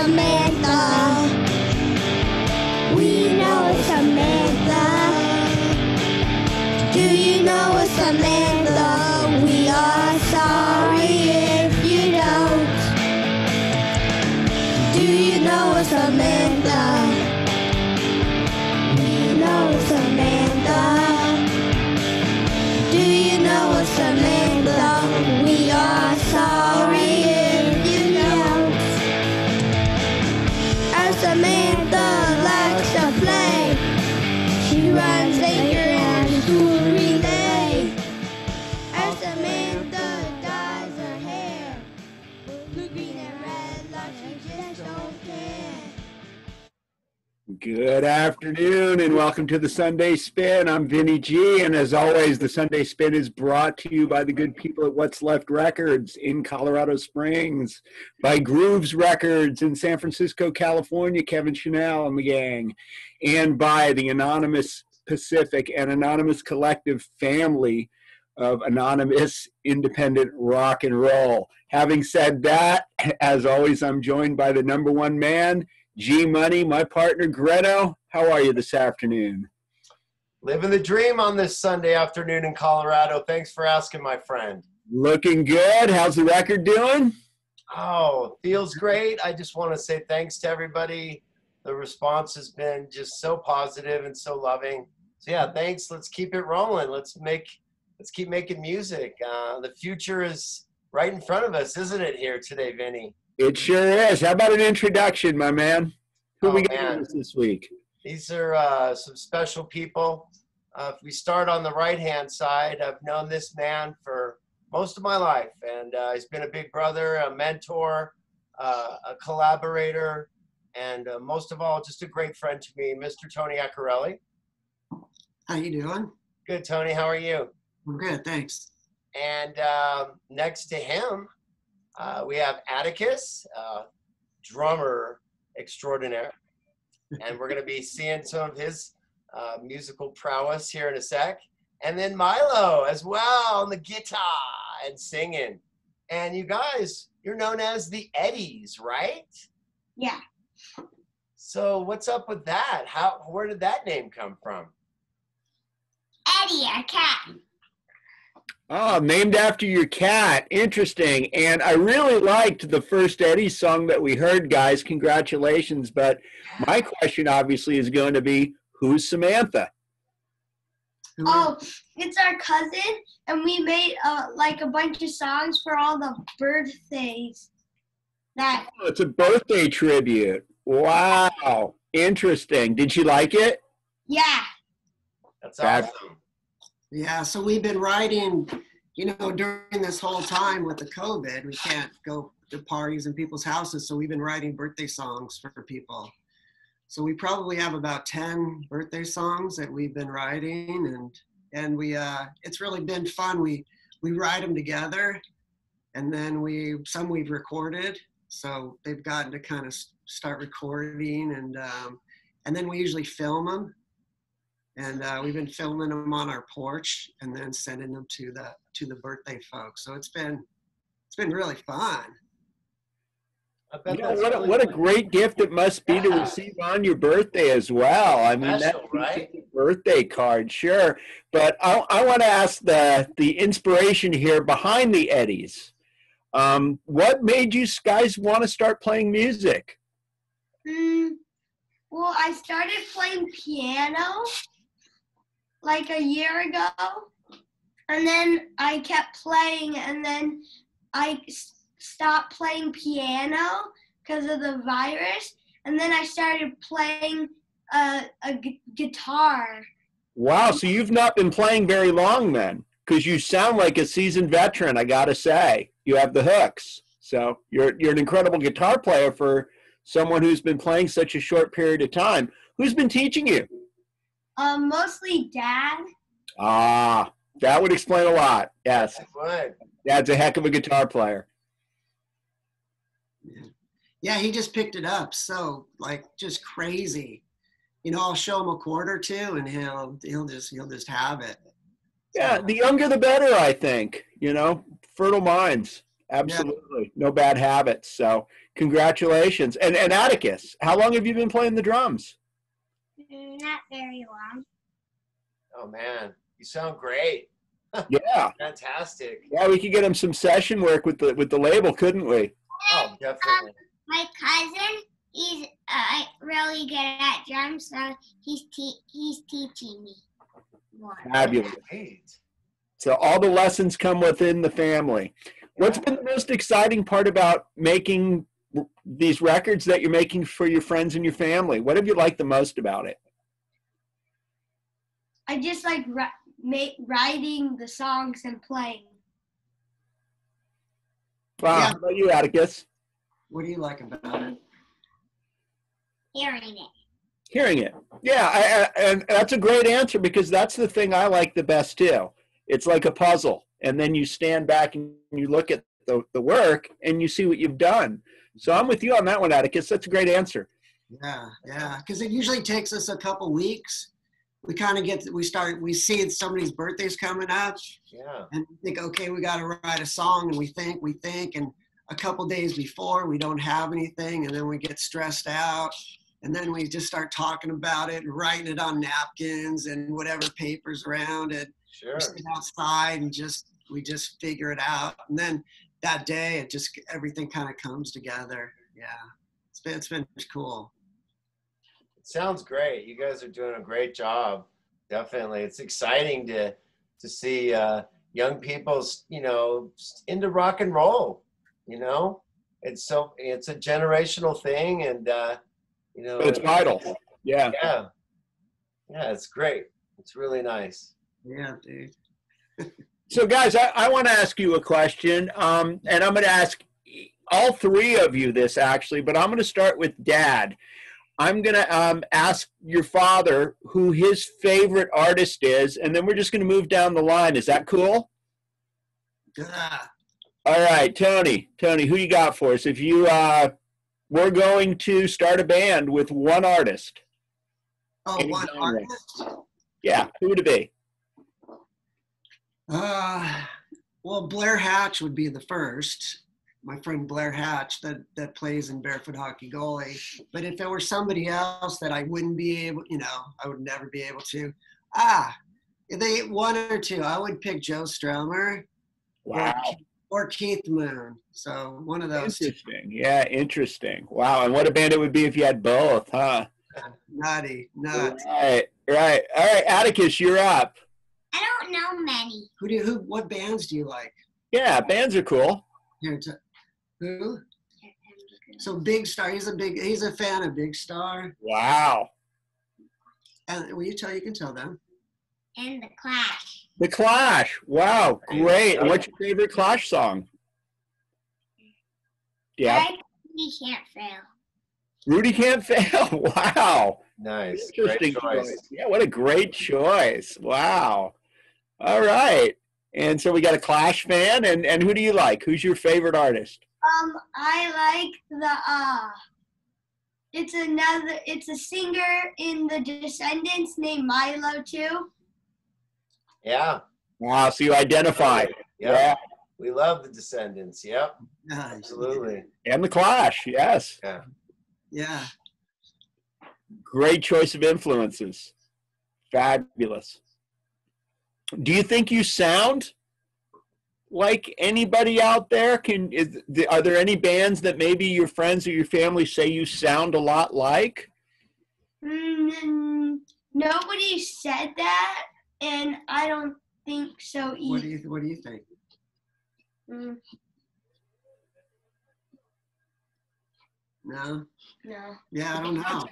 Samantha. We know a Samantha. Do you know a Samantha? We are sorry if you don't. Do you know a Samantha? We know a Samantha. Do you know a Samantha? We are sorry if you don't. Our Samantha likes to play. She runs anchor and school relay. Our Samantha dyes her hair blue, green, and red like she just don't care. Good afternoon and welcome to the Sunday Spin. I'm Vinny G, and as always, the Sunday Spin is brought to you by the good people at What's Left Records in Colorado Springs, by Grooves Records in San Francisco, California, Kevin Chanel and the gang, and by the Anonymous Pacific and Anonymous Collective family of anonymous independent rock and roll. Having said that, as always, I'm joined by the number one man, G Money, my partner, Greno. How are you this afternoon? Living the dream on this Sunday afternoon in Colorado. Thanks for asking, my friend. Looking good. How's the record doing? Oh, feels great. I just want to say thanks to everybody. The response has been just so positive and so loving. So yeah, thanks. Let's keep it rolling. Let's keep making music. The future is right in front of us, isn't it, here today, Vinny? It sure is. How about an introduction, my man? Who we got man. with us this week? These are some special people. If we start on the right-hand side, I've known this man for most of my life, and he's been a big brother, a mentor, a collaborator, and most of all, just a great friend to me, Mr. Tony Accarelli. How you doing? Good, Tony. How are you? I'm good, thanks. And next to him, we have Atticus, drummer extraordinaire. And we're going to be seeing some of his musical prowess here in a sec. And then Milo as well on the guitar and singing. And you guys, you're known as the Eddies, right? Yeah. So what's up with that? Where did that name come from? Eddie, our cat. Oh, named after your cat. Interesting. And I really liked the first Eddie song that we heard, guys. Congratulations. But my question obviously is going to be, who's Samantha? Oh, it's our cousin, and we made like a bunch of songs for all the birthdays. Oh, it's a birthday tribute. Wow. Interesting. Did she like it? Yeah. That's awesome. Yeah, so we've been writing, during this whole time with the COVID, we can't go to parties in people's houses, so we've been writing birthday songs for people. So we probably have about 10 birthday songs that we've been writing, and we it's really been fun. We write them together, and then some we've recorded, so they've gotten to kind of start recording, and then we usually film them. And we've been filming them on our porch and then sending them to the birthday folks. So it's been really fun. What a great gift it must be to receive on your birthday as well. I mean, Special, that's right? a birthday card, sure. But I want to ask the inspiration here behind the Eddies. What made you guys want to start playing music? Well, I started playing piano like a year ago, and then I kept playing, and then I stopped playing piano because of the virus, and then I started playing guitar. Wow, so you've not been playing very long then, because you sound like a seasoned veteran, I gotta say. You have the hooks. So you're an incredible guitar player for someone who's been playing such a short period of time. Who's been teaching you? Mostly Dad. Ah, that would explain a lot. Yes. Right. Dad's a heck of a guitar player. Yeah, he just picked it up. So just crazy. I'll show him a chord or two, and he'll just have it. Yeah, the younger the better, I think. Fertile minds. Absolutely. Yeah. No bad habits. So Congratulations. And Atticus, how long have you been playing the drums? Not very long. Oh man, you sound great. Yeah. Fantastic. Yeah, we could get him some session work with the label, couldn't we? Oh, definitely. My cousin, he's really good at drums, so he's teaching me more. Fabulous. Great. So all the lessons come within the family. What's been the most exciting part about making these records that you're making for your friends and your family? What have you liked the most about it? I just like writing the songs and playing. Wow. Yeah. How about you, Atticus? What do you like about it? Hearing it. Hearing it. Yeah, and that's a great answer, because that's the thing I like the best too. It's like a puzzle, and then you stand back and you look at the work and you see what you've done. So I'm with you on that one, Atticus. That's a great answer. Yeah, because it usually takes us a couple weeks. We kind of we see somebody's birthday's coming up, Yeah. and we think, okay, we got to write a song, and we think, and a couple days before we don't have anything, and then we get stressed out, and then we just start talking about it and writing it on napkins and whatever papers around it. Sure. We sit outside and we just figure it out, and then that day everything kind of comes together. Yeah, it's been cool. Sounds great. You guys are doing a great job. Definitely. It's exciting to see young people, into rock and roll, It's a generational thing, and But it's vital. Yeah. Yeah. Yeah, it's great. It's really nice. Yeah, dude. So guys, I want to ask you a question, and I'm going to ask all three of you this actually, but I'm going to start with Dad. I'm going to ask your father who his favorite artist is, and then we're just going to move down the line. Is that cool? Yeah. All right, Tony, who you got for us? If you we're going to start a band with one artist. Oh, Any one genre. artist? Yeah, who would it be? Well, Blair Hatch would be the first. My friend Blair Hatch that plays in Barefoot Hockey Goalie. But if there were somebody else that I wouldn't be able, I would never be able to. If one or two, I would pick Joe Stromer. Wow. Or Keith Moon. So one of those. Interesting. Yeah, interesting. Wow. And what a band it would be if you had both, huh? Nuts. Right. All right, Atticus, you're up. I don't know many. What bands do you like? Yeah, bands are cool. Who? So Big Star, he's a fan of Big Star. Wow. And you can tell them. And the Clash. The Clash. Wow, great. And what's your favorite Clash song? Yeah. Rudy Can't Fail. Rudy Can't Fail. Wow. Nice. Interesting Great choice. Yeah, what a great choice. Wow. All right. And so we got a Clash fan, and who do you like? Who's your favorite artist? I like it's a singer in the Descendants named Milo too. Yeah. Wow, so you identify. Yeah. We love the Descendants. Yep. Nice. Absolutely. And the Clash, yes. Yeah. Yeah. Great choice of influences. Fabulous. Do you think you sound like anybody out there? Are there any bands that maybe your friends or your family say you sound a lot like? Nobody said that, and I don't think so either. What do you think? No. Yeah, I don't know.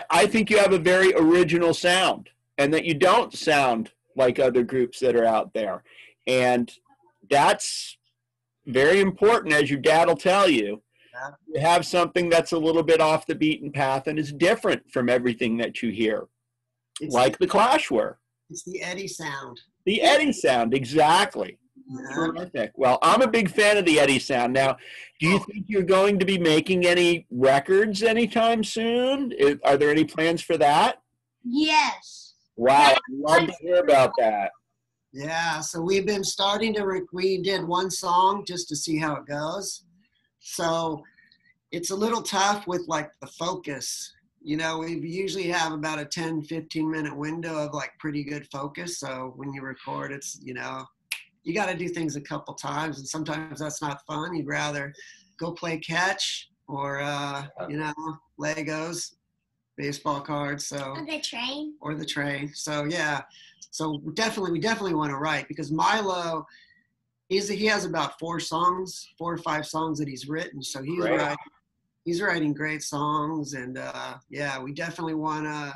I think you have a very original sound, and that you don't sound like other groups that are out there. And that's very important, as your dad will tell you. Yeah. You have something that's a little bit off the beaten path and is different from everything that you hear, like the Clash were. It's the Eddie sound. The Eddie sound, exactly. Yeah. Terrific. Well, I'm a big fan of the Eddie sound. Now, do you think you're going to be making any records anytime soon? Are there any plans for that? Yes. Wow, I'd love to hear about that. Yeah, so we've been starting to, we did one song just to see how it goes. So it's a little tough with like the focus. You know, we usually have about a 10, 15-minute window of like pretty good focus. So when you record, it's, you know, you got to do things a couple times, and sometimes that's not fun. You'd rather go play catch or, you know, Legos, baseball cards. So On the train. or the train. So yeah, so we definitely want to write, because Milo, he has about 4 or 5 songs that he's written. So he's writing great songs, and yeah, we definitely want to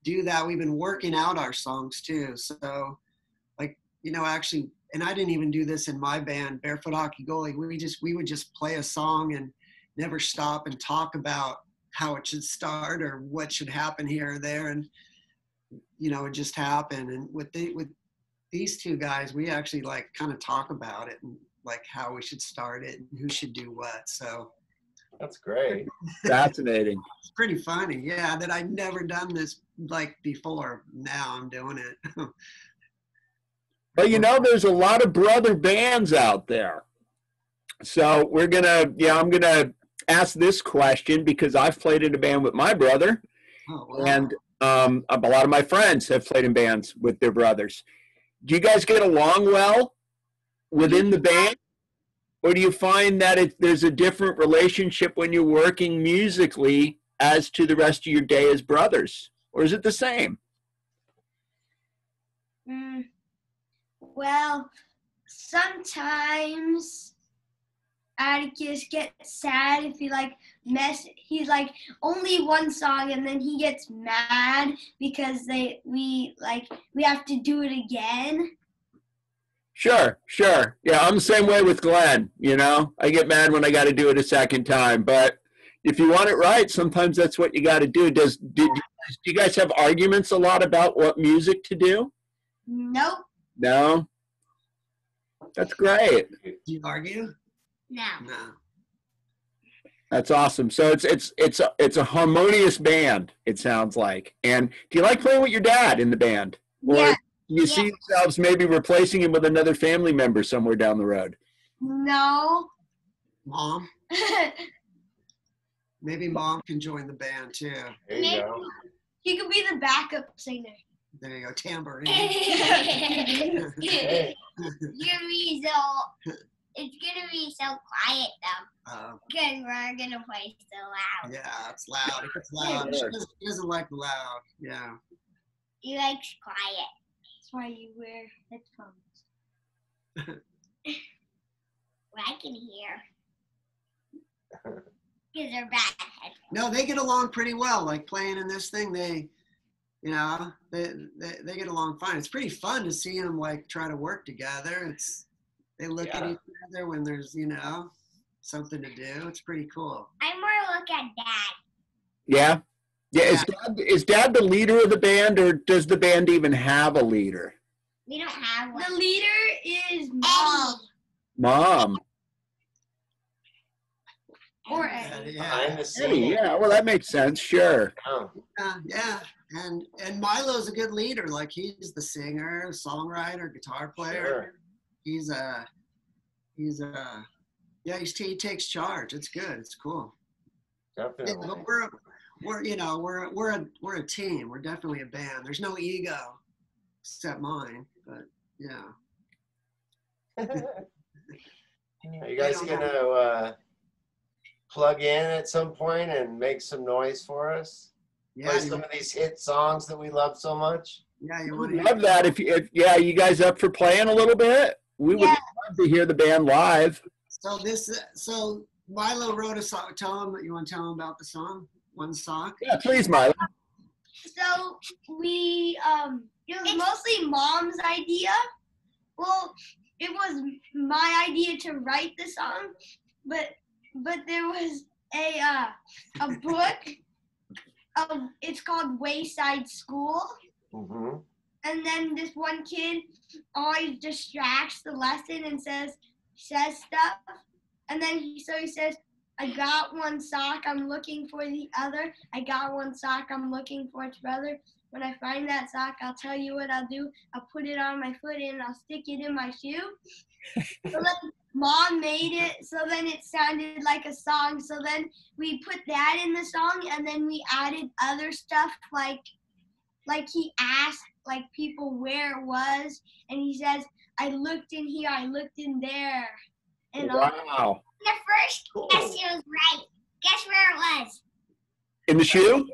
do that. We've been working out our songs too. So like, you know, actually, and I didn't even do this in my band, Barefoot Hockey Goalie. We would just play a song and never stop and talk about how it should start or what should happen here or there, and you know, it just happened. And with these 2 guys, we actually like kind of talk about it and like how we should start it and who should do what. So That's great. Fascinating. it's pretty funny, yeah, that I've never done this like before. Now I'm doing it. Well, you know, there's a lot of brother bands out there. So I'm gonna ask this question because I've played in a band with my brother, Oh, wow. and a lot of my friends have played in bands with their brothers. Do you guys get along well within the band? Or do you find that there's a different relationship when you're working musically as to the rest of your day as brothers? Or is it the same? Well, sometimes Atticus gets sad if he like he's like only one song, and then he gets mad because we have to do it again. Sure. Yeah, I'm the same way with Glenn, you know. I get mad when I got to do it a second time, but if you want it right, sometimes that's what you got to do. Do you guys have arguments a lot about what music to do? Nope. No? That's great. Do you argue? No. No. That's awesome. So it's a harmonious band, it sounds like. And do you like playing with your dad in the band? Or Yeah. you see yourselves maybe replacing him with another family member somewhere down the road? No. Mom? Maybe Mom can join the band too. There you go. He could be the backup singer. There you go, tambourine. It's Hey, gonna be so quiet though, because we're gonna play so loud. Yeah, it's loud. It's loud. She doesn't like loud. Yeah. He likes quiet. That's why you wear headphones. Well, I can hear. Because they're bad headphones. No, they get along pretty well. Like playing in this thing, they get along fine. It's pretty fun to see them like try to work together. They look at each other when there's, you know, something to do. It's pretty cool. I more look at Dad. Yeah? Yeah, is Dad the leader of the band, or does the band even have a leader? We don't have one. The leader is Mom. Mom. Or Eddie. behind the Eddie, scenes. yeah, well, that makes sense, sure. Oh, Yeah. And Milo's a good leader. Like he's the singer, songwriter, guitar player. sure. He takes charge. It's good. It's cool. Definitely. Yeah, but we're a team. We're definitely a band. There's no ego except mine, but yeah. Are you guys gonna plug in at some point and make some noise for us? Yeah, Play some of these hit songs that we love so much. yeah, you We'd want love that. If you guys up for playing a little bit? We would love to hear the band live. So Milo wrote a song. You want to tell him about the song? One song? Yeah, please, Milo. So it was mostly Mom's idea. Well, it was my idea to write the song, but there was a book. It's called Wayside School. Mm-hmm. And then this one kid always distracts the lesson and says stuff. And then he says, I got one sock, I'm looking for the other. I got one sock, I'm looking for its brother. When I find that sock, I'll tell you what I'll do. I'll put it on my foot and I'll stick it in my shoe. So Mom made it so then it sounded like a song. So then we put that in the song, and then we added other stuff like he asked like people where it was, and he says, "I looked in here, I looked in there," and Wow. The first guess was right. Guess where it was? In the shoe?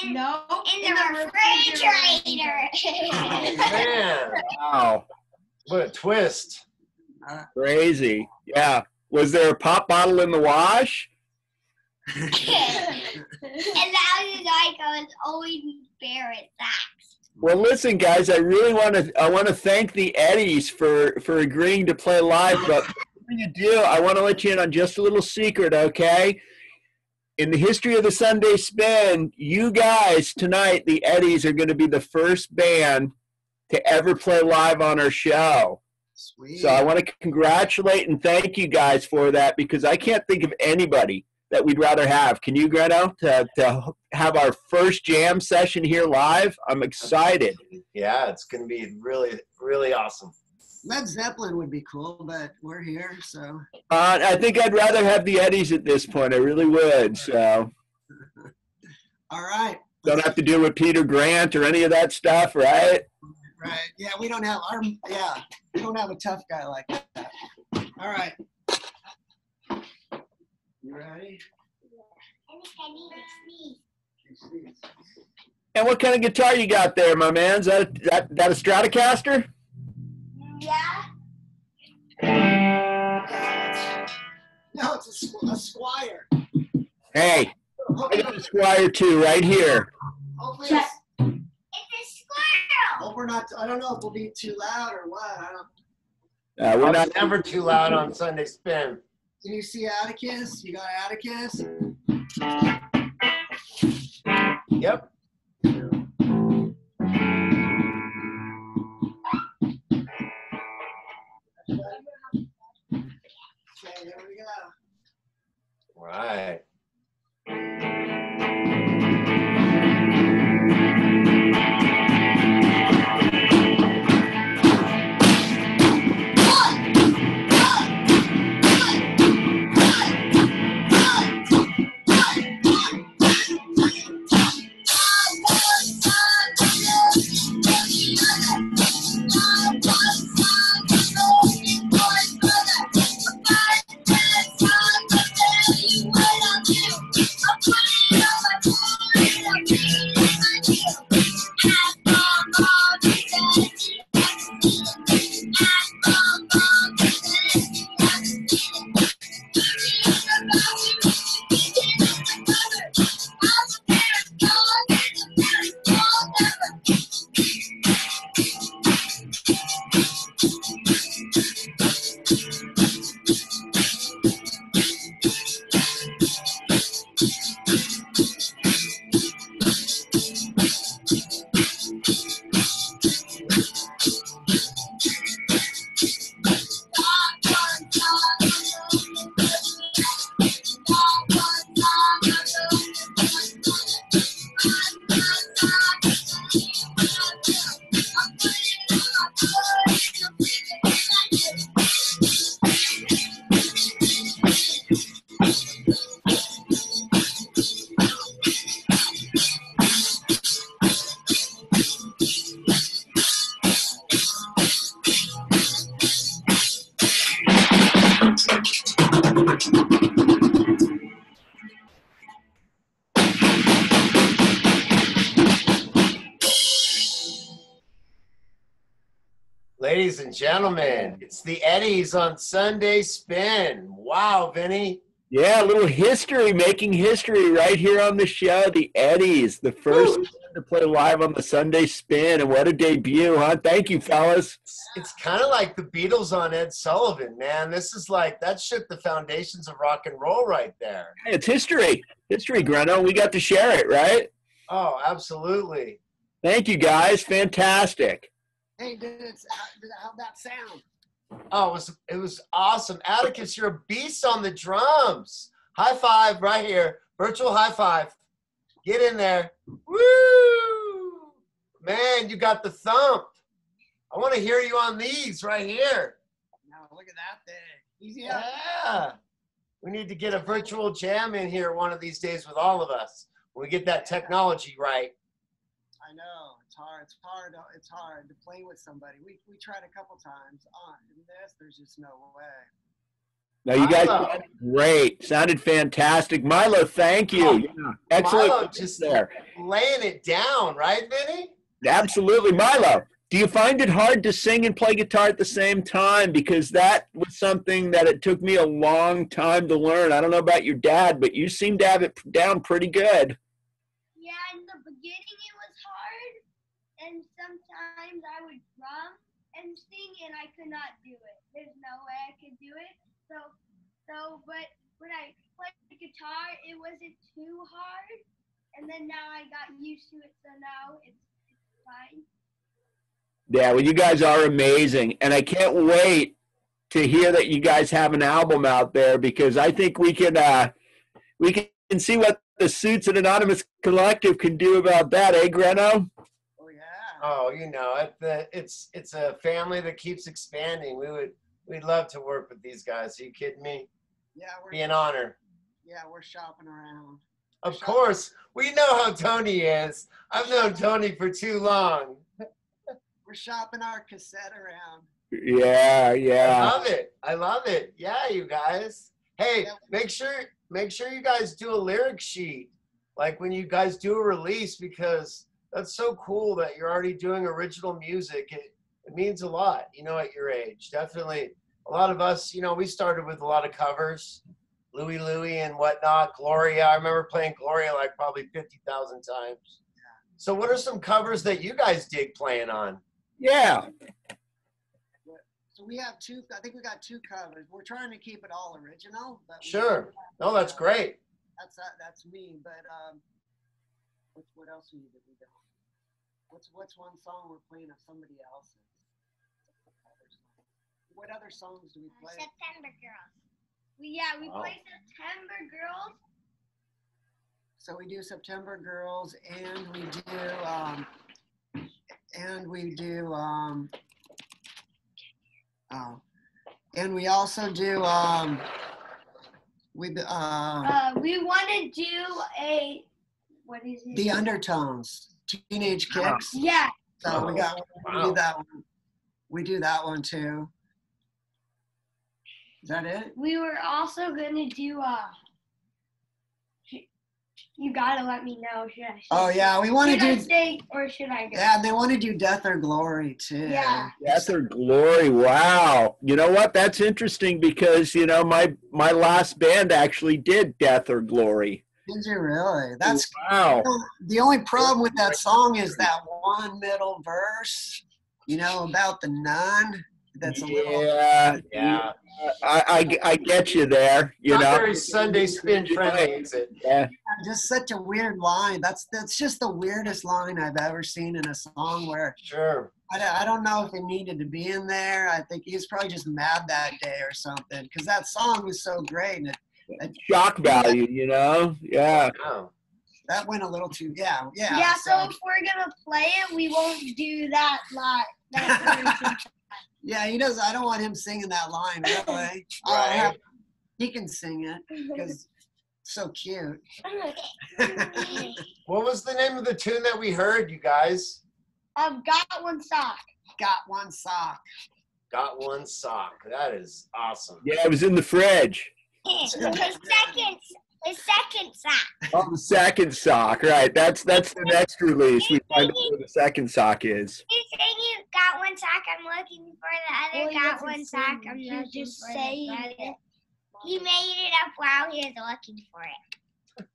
In no, the refrigerator. Man, Wow. what a twist. Crazy. Yeah. Was there a pop bottle in the wash? And that was like I was always embarrassed. Well, listen, guys, I really want to thank the Eddies for agreeing to play live. But before you do, I want to let you in on just a little secret, okay? In the history of the Sunday Spin, you guys tonight, the Eddies, are going to be the first band to ever play live on our show. Sweet. So I want to congratulate and thank you guys for that, because I can't think of anybody that we'd rather have. Can you, Greta, to have our first jam session here live? I'm excited. Yeah, it's going to be really, really awesome. Led Zeppelin would be cool, but we're here, so. I think I'd rather have the Eddies at this point. I really would. So All right. don't have to deal with Peter Grant or any of that stuff, right? Right. Yeah, we don't have a tough guy like that. All right. You ready? I think I need to sneeze. And what kind of guitar you got there, my man? Is that a Stratocaster? Yeah. No, it's a Squire. Hey, I got a Squire too, right here. Hopefully It's a squirrel. hope we're not. I don't know if we'll be too loud or what. I don't. We're We're not. never too loud on Sunday Spin. Can you see Atticus? You got Atticus? Yep. Okay, there we go. Right. Ladies and gentlemen, it's the Eddies on Sunday Spin. Wow, Vinny. Yeah, a little history, making history right here on the show. The Eddies, the first to play live on the Sunday Spin, and what a debut, huh? Thank you, fellas. It's kind of like the Beatles on Ed Sullivan, man. This is like, that shook the foundations of rock and roll right there. Hey, it's history. History, Greno. We got to share it, right? Oh, absolutely. Thank you, guys. Fantastic. Hey, how'd that sound? Oh, it was awesome. Atticus, you're a beast on the drums. High five right here. Virtual high five. Get in there. Woo! Man, you got the thump. I want to hear you on these right here. No, Look at that thing. Easy. Yeah. We need to get a virtual jam in here one of these days with all of us. When we get that technology right. I know. It's hard. It's hard. It's hard to play with somebody. We tried a couple times. In this, there's just no way. No, you guys Milo. sounded great. Sounded fantastic. Milo, thank you. Oh, Yeah, excellent. Milo just there. laying it down, right, Vinny? Absolutely. Milo, do you find it hard to sing and play guitar at the same time? Because that was something that it took me a long time to learn. I don't know about your dad, but you seem to have it down pretty good. Yeah, in the beginning it was hard, and sometimes I would drum and sing, and I could not do it. There's no way I could do it. But when I played the guitar, it wasn't too hard, and then now I got used to it, so now it's fine. Yeah, well, you guys are amazing, and I can't wait to hear that you guys have an album out there, because I think we can see what the Suits and Anonymous Collective can do about that, eh, Greno? Oh yeah. Oh, you know, it's a family that keeps expanding. We'd love to work with these guys. Are you kidding me? Yeah, Be an honor. Yeah, we're shopping around. Of course, we know how Tony is. I've known Tony for too long. We're shopping our cassette around. Yeah, yeah. I love it. Yeah, you guys. Hey, make sure you guys do a lyric sheet, like when you guys do a release, because that's so cool that you're already doing original music. It means a lot, you know, at your age. Definitely, a lot of us, you know, we started with a lot of covers, Louie and whatnot, Gloria. I remember playing Gloria like probably 50,000 times. So what are some covers that you guys dig playing on? Yeah. So we have I think we got two covers. We're trying to keep it all original. But Sure. No, that's great. That's me. But what else we do? What's one song we're playing of somebody else's? What other songs do we play? September Girls. We play September Girls. So we do September Girls, and we we also do We want to do what is it? The Undertones, Teenage Kicks. Yeah. So we do that one. We do that one too. Is that it? We were also gonna do you gotta let me know. Should I? Oh yeah, we want to do. Should I stay or should I go? Yeah, they want to do Death or Glory too. Yeah. Death or Glory. Wow. You know what? That's interesting, because, you know, my last band actually did Death or Glory. Did you really? That's wow. The only problem with that song is that one middle verse, you know, about the nun. That's a little. Yeah. I get you there. You Not know, very Sunday spin friendly, is it? Yeah. Just such a weird line. That's just the weirdest line I've ever seen in a song. Where Sure. I don't know if it needed to be in there. I think he was probably just mad that day or something, because that song was so great. And Shock value, you know? Yeah. Oh. that went a little too. Yeah. Yeah. So if we're gonna play it, we won't do that live. Yeah, he does. I don't want him singing that line, really. Right. He can sing it because so cute. What was the name of the tune that we heard, you guys? Got one sock. Got one sock. Got one sock. That is awesome. Yeah, it was in the fridge. His second sock. Oh, the second sock. Right. That's the next release. We find out where the second sock is. He's saying you got one sock. I'm looking for the other. Got one sock. I'm looking just for saying the other. it. He made it up while he was looking for it.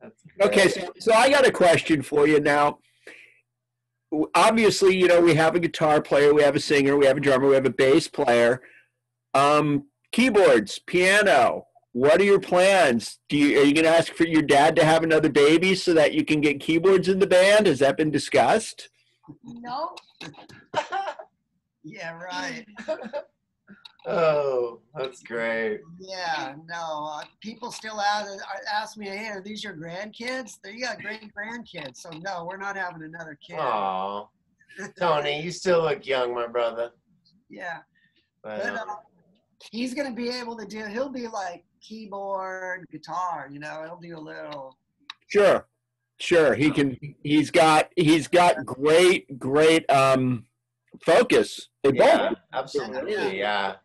That's Okay, so I got a question for you now. Obviously, you know, we have a guitar player, we have a singer, we have a drummer, we have a bass player. Keyboards, piano. What are your plans? Are you going to ask for your dad to have another baby so that you can get keyboards in the band? Has that been discussed? No. Yeah, right. Oh, that's great. Yeah, no. People still ask me, hey, are these your grandkids? You got great grandkids. So, no, we're not having another kid. Aw. Tony, you still look young, my brother. Yeah. But, he's gonna be able to do. He'll be like keyboard, guitar. You know, he'll do a little. Sure. He can. He's got great focus. They Yeah, both. absolutely. Yeah.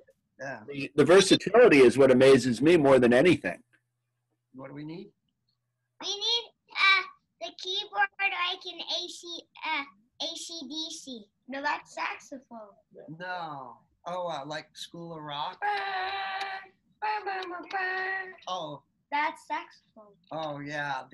Yeah. The versatility is what amazes me more than anything. What do we need? We need the keyboard like an AC/DC. No, that's saxophone. No. Oh, like School of Rock. Oh. That's saxophone. Oh yeah.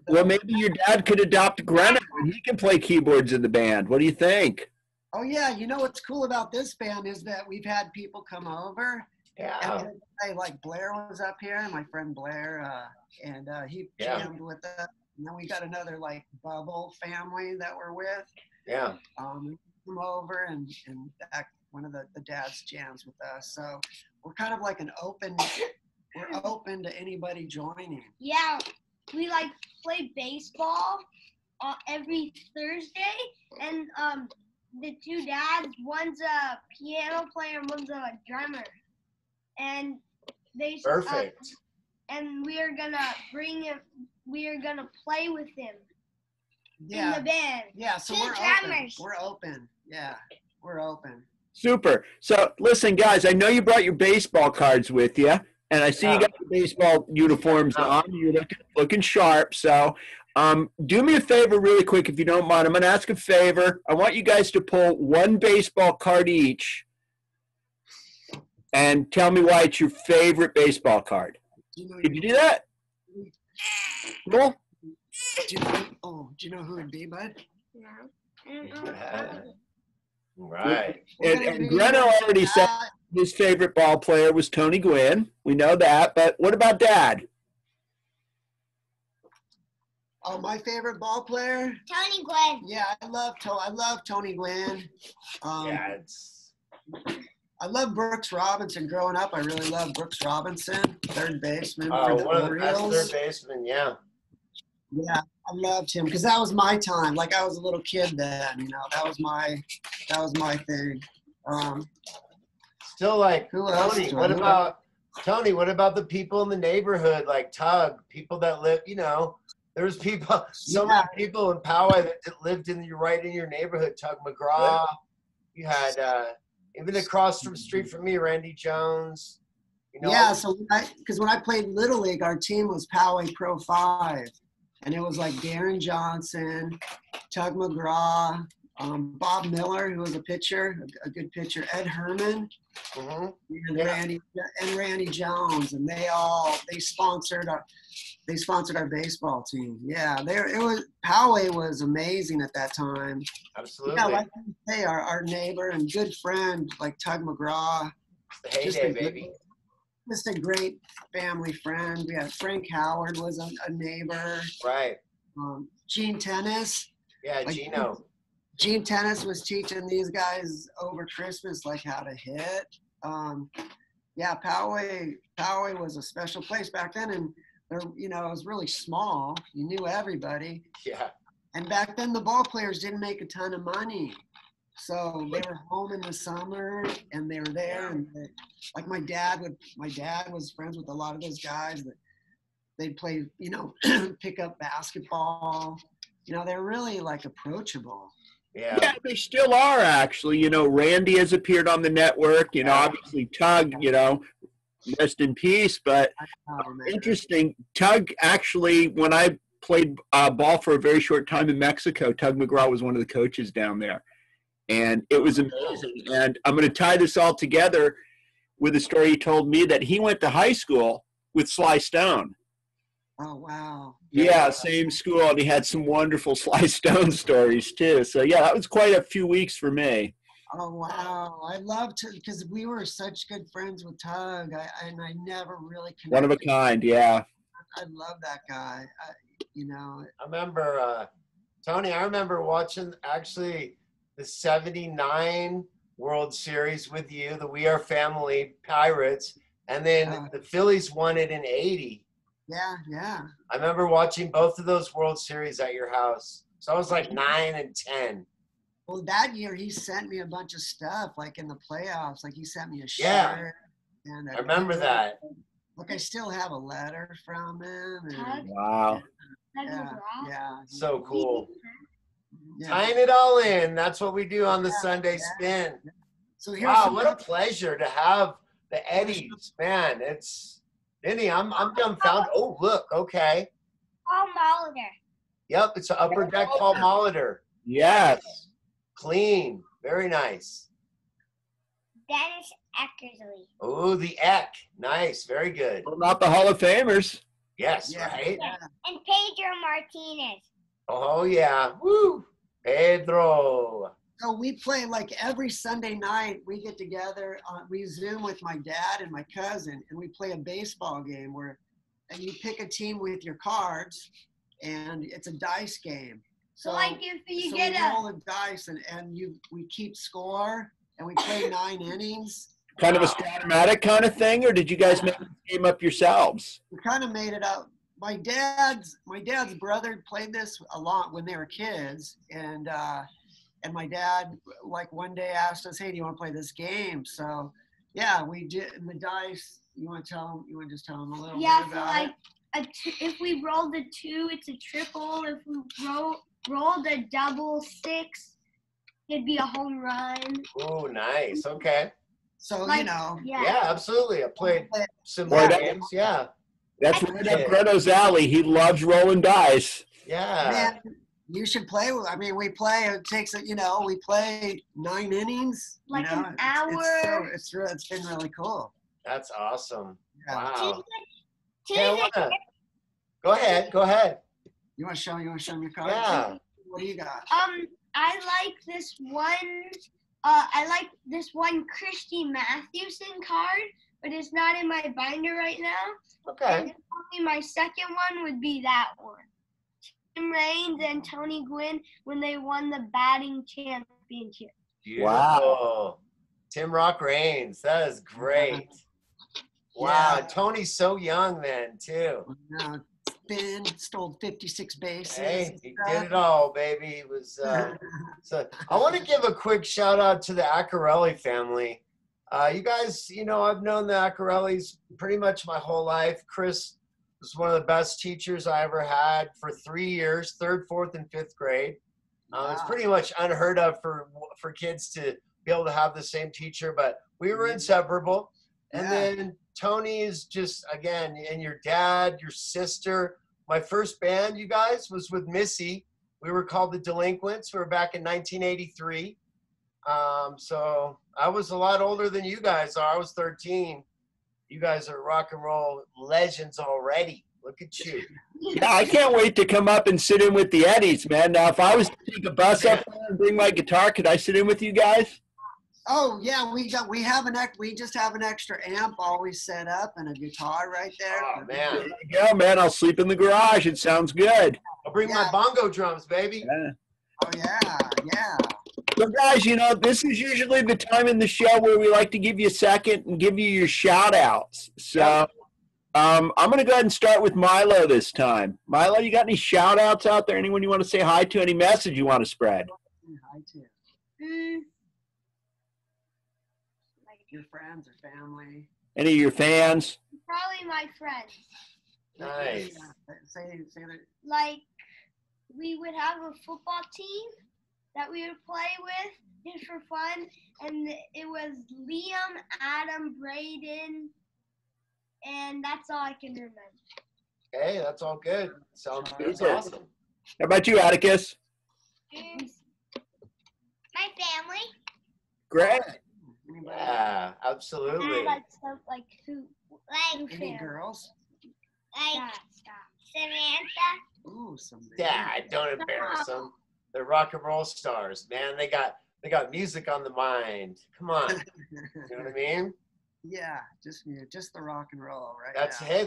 Well, maybe your dad could adopt Grenna and he can play keyboards in the band. What do you think? Oh yeah. You know what's cool about this band is that we've had people come over. Yeah. And like Blair was up here, my friend Blair, and he jammed with us. And then we got another like Bubble family that we're with. Yeah. Come over and one of the dads jams with us. So we're kind of like we're open to anybody joining. Yeah, we like play baseball every Thursday, and the two dads, one's a piano player, one's a drummer, and they Perfect. And we are gonna bring him. We are gonna play with him Yeah. in the band. Yeah, so Two we're drummers. open. We're open. Yeah, we're open. Super. So listen, guys, I know you brought your baseball cards with you, and I see you got your baseball uniforms on. You're looking sharp. So do me a favor really quick, if you don't mind. I'm going to ask a favor. I want you guys to pull one baseball card each and tell me why it's your favorite baseball card. Did you do that? Cool. Do you know who it'd be, bud? No. I don't know. Right. And Grenna already said his favorite ball player was Tony Gwynn. We know that. But what about Dad? Oh, my favorite ball player? Tony Gwynn. Yeah, I love Tony Gwynn. Yeah, I love Brooks Robinson. Growing up, I really loved Brooks Robinson, third baseman for one the of the best Orioles. third basemen. Yeah. Yeah, I loved him because that was my time. Like I was a little kid then, you know. That was my thing. Still like Who else Tony. do What I know? about Tony? What about the people in the neighborhood, like Tug? People that live, you know, there's people, many people in Poway that lived in your neighborhood. Tug McGraw. You had even across from street from me, Randy Jones. You know. Yeah, so because when I played Little League, our team was Poway Pro 5. And it was like Darren Johnson, Tug McGraw, Bob Miller, who was a pitcher, a good pitcher, Ed Herman, and Randy Jones, and they sponsored our baseball team. Yeah, Poway was amazing at that time. Absolutely. Yeah, like you say, our neighbor and good friend like Tug McGraw. It's the heyday, baby. Just a great family friend. We had Frank Howard was a neighbor. Right. Gene Tennis. Yeah, like, Gino. Gene Tennis was teaching these guys over Christmas like how to hit. Yeah, Poway was a special place back then, and there, you know, it was really small. You knew everybody. Yeah. And back then, the ball players didn't make a ton of money. So they were home in the summer, and they were there. And like my dad was friends with a lot of those guys that they'd play, you know, pick up basketball. You know, they're really like approachable. Yeah, they still are actually. You know, Randy has appeared on the network. You know, obviously Tug. You know, rest in peace. But interesting, Tug actually, when I played ball for a very short time in Mexico, Tug McGraw was one of the coaches down there. And it was amazing. And I'm going to tie this all together with a story he told me that he went to high school with Sly Stone. Oh, wow. Yeah, same school. And he had some wonderful Sly Stone stories, too. So, yeah, that was quite a few weeks for me. Oh, wow. I loved to, because we were such good friends with Tug. And I never really connected. One of a kind, yeah. I love that guy. You know. I remember, Tony, I remember watching actually the 79 World Series with you, the We Are Family Pirates, and then the Phillies won it in 80. Yeah. I remember watching both of those World Series at your house. So I was like 9 and 10. Well, that year he sent me a bunch of stuff, like in the playoffs. Like he sent me a Yeah. shirt. And I remember that. Look, I still have a letter from him. And, Wow. yeah. So cool. Yeah. Tying it all in. That's what we do on the Sunday Spin. So here's Wow, what a pleasure to have the Eddies. Man, it's Vinny, I'm dumbfounded. Oh, look, okay. Paul Molitor. Yep, it's an upper deck Paul Molitor. Yes. Clean. Very nice. Dennis Eckersley. Oh, the Eck. Nice. Very good. Well, not the Hall of Famers. Yes, Yeah. right? Yeah. And Pedro Martinez. Oh, yeah. Woo. Pedro. So we play like every Sunday night. We get together. We Zoom with my dad and my cousin, and we play a baseball game where you pick a team with your cards, and it's a dice game. So like if you so get we a roll the dice, and we keep score, and we play 9 innings. Kind of a Strat-O-Matic kind of thing, or did you guys make the game up yourselves? We kind of made it up. My dad's brother played this a lot when they were kids, and my dad like one day asked us, "Hey, do you want to play this game?" So yeah, we did. And the dice. You want to tell him? You want to just tell him a little bit so about like it? if we rolled a 2, it's a triple. If we rolled a double 6, it'd be a home run. Oh, nice. Okay. So Like, Yeah, absolutely. I played similar Well, that- games. Yeah. That's right up Greto's alley. He loves rolling dice. Yeah. Man, you should play. I mean, we play. It takes we play 9 innings. Like an It's hour. it's been really cool. That's awesome. Yeah. Wow. Tuesday, Hey, I wanna- Go ahead. You want to show me your cards? Yeah. What do you got? I like this one. I like this one Christy Mathewson card, but it's not in my binder right now. Okay. And probably my second one would be that one. Tim Raines and Tony Gwynn when they won the batting championship. Beautiful. Wow. Tim Rock Reigns. That is great. Wow. Tony's so young then, too. Stole 56 bases. Hey, he did it all, baby. It was. So I want to give a quick shout out to the Accarelli family. You guys, I've known the Accarellis pretty much my whole life. Chris was one of the best teachers I ever had for 3 years, 3rd, 4th, and 5th grade. It's pretty much unheard of for kids to be able to have the same teacher, but we were inseparable. And then Tony is just, again, and your dad, your sister. My first band, you guys, was with Missy. We were called the Delinquents. We were back in 1983. So I was a lot older than you guys are. I was 13. You guys are rock and roll legends already. Look at you. Yeah, I can't wait to come up and sit in with the Eddies, man. Now, if I was to take a bus up there and bring my guitar, could I sit in with you guys? Oh yeah, we just have an extra amp always set up and a guitar right there. Oh, man. There you go, man. I'll sleep in the garage. It sounds good. I'll bring my bongo drums, baby. Yeah. Oh yeah. So, guys, this is usually the time in the show where we like to give you a second and give you your shout-outs. So I'm going to go ahead and start with Milo this time. Milo, you got any shout-outs out there? Anyone you want to say hi to? Any message you want to spread? Hi to your friends or family. Any of your fans? Probably my friends. Nice. Say that. Like, we would have a football team that we would play with just for fun, and it was Liam, Adam, Braden, and that's all I can remember. Hey, that's all good. Sounds Super. awesome. How about you, Atticus? my family. Great. Anybody? Yeah, absolutely. Like stuff like who? Like, Any girls? Stop. Samantha. Ooh, some. Dad, don't embarrass them. They're rock and roll stars, man. They got music on the mind. Come on. You know what I mean? Yeah, just the rock and roll, right?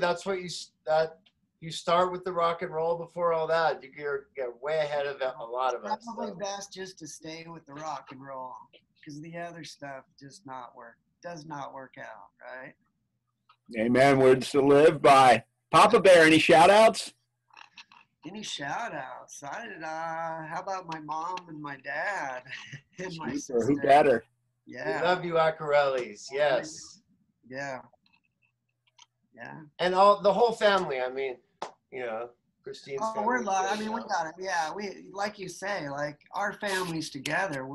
That's what you start with the rock and roll before all that. You get way ahead of a lot of us. Probably So. best just to stay with the rock and roll because the other stuff does not work out, right? Amen. Words to live by. Papa Bear, any shout outs? Any shout outs? How about my mom and my dad and my Super. sister? Who better? Yeah. We love you, Accarellis. Yes. Yeah. Yeah. And the whole family. I mean, you know, Christine's Oh, family. we're I mean, we got it. Yeah, we like you say, like our families together.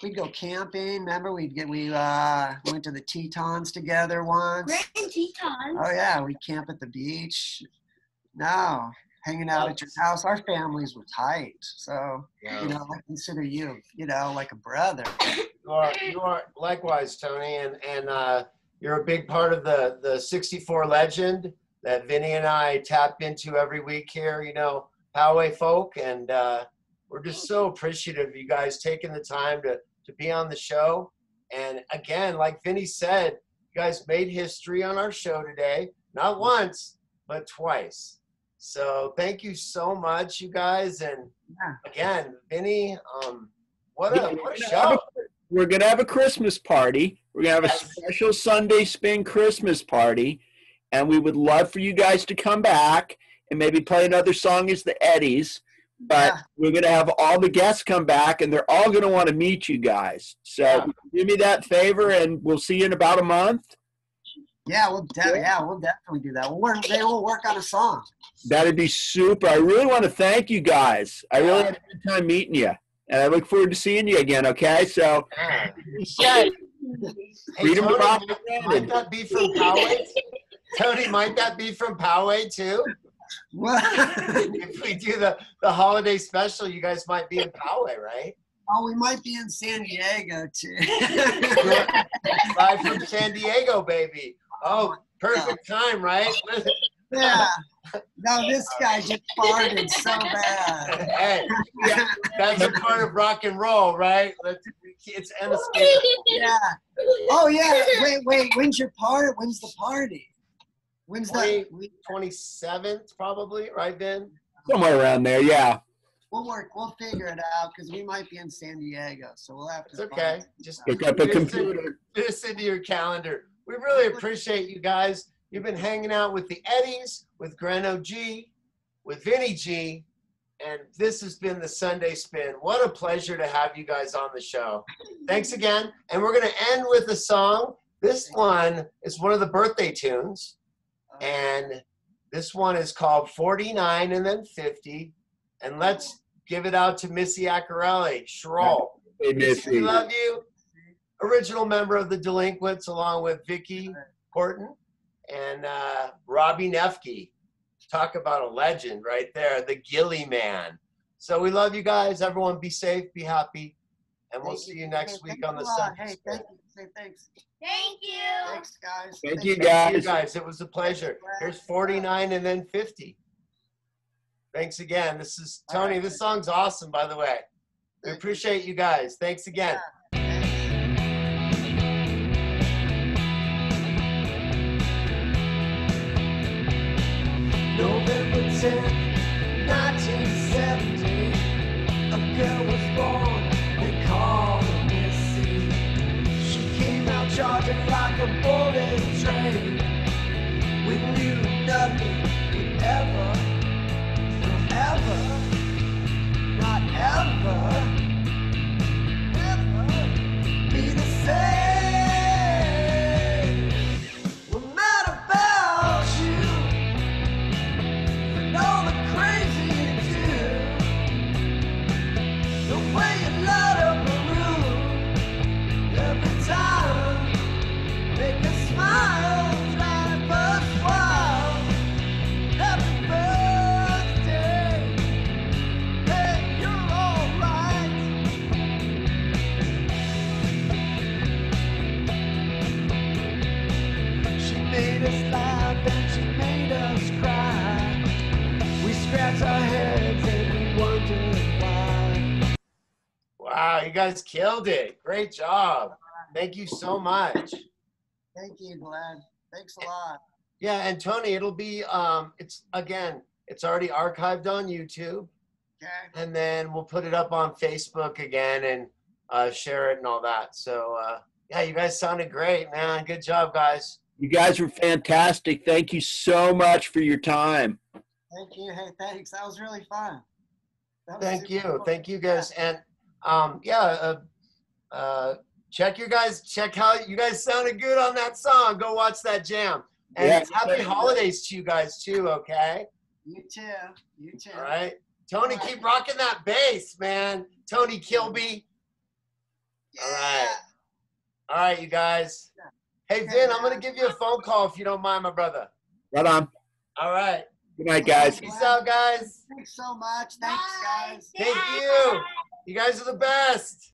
We'd go camping. Remember, we went to the Tetons together once. Grand Tetons. Oh yeah, we'd camp at the beach. No, hanging out at your house. Our families were tight, so Yeah. you know, I consider you, you know, like a brother. You are likewise, Tony, and you're a big part of the 64 legend that Vinny and I tap into every week here. You know, Poway folk, and we're just so appreciative of you guys taking the time to be on the show. And again, like Vinny said, you guys made history on our show today, not once, but twice. So thank you so much, you guys. And again, Vinny, what a show. We're going to have a Christmas party. We're going to have a special Sunday Spin Christmas party. And we would love for you guys to come back and maybe play another song as the Eddies. But we're going to have all the guests come back, and they're all going to want to meet you guys. So do me that favor, and we'll see you in about a month. Yeah, we'll definitely do that. We'll work on a song. That'd be super. I really want to thank you guys. I really had a good time meeting you, and I look forward to seeing you again. Okay, so freedom to rock. Might that be from Poway? Tony, might that be from Poway too? If we do the holiday special, you guys might be in Poway, right? Oh, we might be in San Diego too. Live from San Diego, baby. Oh, perfect time, right? Yeah. No, this guy just farted so bad. Hey, that's a part of rock and roll, right? It's inescapable. Yeah. Oh yeah. Wait. When's the party? When's that? 27th, probably, right, Ben? Somewhere around there, yeah. We'll figure it out because we might be in San Diego, so we'll have to. It's okay. Just pick up a computer. Put this into your calendar. We really appreciate you guys. You've been hanging out with the Eddies, with Greno G, with Vinny G, and this has been the Sunday Spin. What a pleasure to have you guys on the show. Thanks again. And we're going to end with a song. This one is one of the birthday tunes. And this one is called 49 and then 50. And let's give it out to Missy Accarelli. Sherrill. Hey, Missy. We love you. Original member of the Delinquents, along with Vicky Horton and Robbie Nefke. Talk about a legend right there, the Gilly Man. So we love you guys. Everyone be safe, be happy. And we'll see you next week on the Sunday. Hey, thank you. Say thanks. Thank you. Thanks, guys. Thank you, Thank you guys. guys. It was a pleasure. Here's 49 and then 50. Thanks again. This is Tony. This song's awesome, by the way. We appreciate you guys. Thanks again. November 10th, 1970, a girl was born, they called her Missy. She came out charging like a bullet train. We knew nothing would ever, forever, not ever, ever be the same. We're mad about you. All the crazy you do, the way you light up a room every time, make us smile, drive us wild. Happy birthday, hey, you're alright. She made us laugh and she made us cry. We scratch our heads and we wondered why. Wow, you guys killed it. Great job. Thank you so much. Thank you, Glenn. Thanks a lot. Yeah, and Tony, it'll be it's already archived on YouTube. Okay. And then we'll put it up on Facebook again and share it and all that. So yeah, you guys sounded great, man. Good job, guys. You guys were fantastic. Thank you so much for your time. Thank you. Hey, thanks. That was really fun. That was Thank super you. cool. Thank you guys. And check how you guys sounded good on that song. Go watch that jam. And Yeah. happy holidays to you guys too, okay? You too. You too. All right. Tony, keep rocking that bass, man. Tony Kilby. All right. All right, you guys. Hey, Vin, I'm going to give you a phone call if you don't mind, my brother. Right on. All right. Good night, guys. Peace out, guys. Thanks so much. Thanks, guys. Thank you. You guys are the best.